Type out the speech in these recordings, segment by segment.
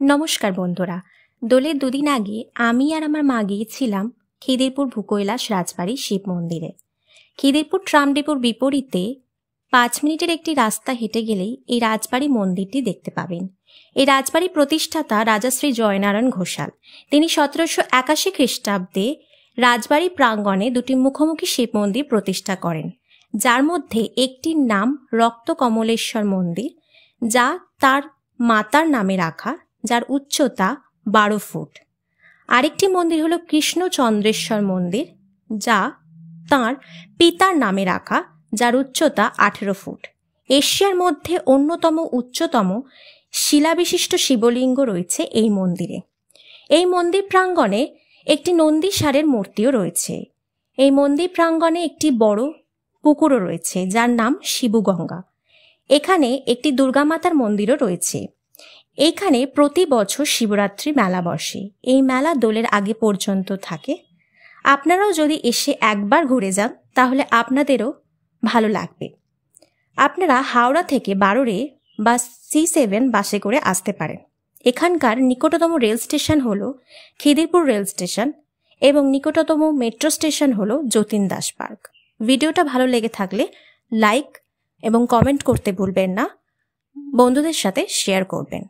নমস্কার বন্ধুরা, দোলের দুদিন আগে আমি আর আমার মা গিয়েছিলাম খিদিরপুর ভূকৈলাস রাজবাড়ি শিব মন্দিরে। খিদিরপুর ট্রাম ডিপোর বিপরীতে 5 মিনিটের একটি রাস্তা হেঁটে গেলেই এই রাজবাড়ি মন্দিরটি দেখতে পাবেন। এই রাজবাড়ি প্রতিষ্ঠাতা রাজা শ্রী জয়নারায়ণ ঘোষাল। তিনি 1781 খ্রিস্টাব্দে রাজবাড়ি প্রাঙ্গণে দুটি মুখোমুখি শিব মন্দির প্রতিষ্ঠা করেন, যার মধ্যে একটির নাম রক্ত কমলেশ্বর মন্দির, যা তার মাতার নামে রাখা, যার উচ্চতা 12 ফুট। আরেকটি মন্দির হলো কৃষ্ণচন্দ্রেশ্বর মন্দির, যা তাঁর পিতার নামে রাখা, যার উচ্চতা 18 ফুট। এশিয়ার মধ্যে অন্যতম উচ্চতম শিলাবিশিষ্ট শিবলিঙ্গ রয়েছে এই মন্দিরে। এই মন্দির প্রাঙ্গণে একটি নন্দী ষাঁড়ের মূর্তিও রয়েছে। এই মন্দির প্রাঙ্গণে একটি বড় পুকুরও রয়েছে, যার নাম শিবগঙ্গা। এখানে একটি দুর্গামাতার মন্দিরও রয়েছে। এইখানে প্রতি বছর শিবরাত্রি মেলা বসে। এই মেলা দোলের আগে পর্যন্ত থাকে। আপনারাও যদি এসে একবার ঘুরে যান তাহলে আপনাদেরও ভালো লাগবে। আপনারা হাওড়া থেকে বারোরে বা C7 বাসে করে আসতে পারেন। এখানকার নিকটতম রেল স্টেশন হলো খিদিরপুর রেল স্টেশন এবং নিকটতম মেট্রো স্টেশন হলো যতীন দাস পার্ক। ভিডিওটা ভালো লেগে থাকলে লাইক এবং কমেন্ট করতে ভুলবেন না, বন্ধুদের সাথে শেয়ার করবেন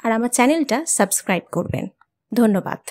আর আমার চ্যানেলটা সাবস্ক্রাইব করবেন। ধন্যবাদ।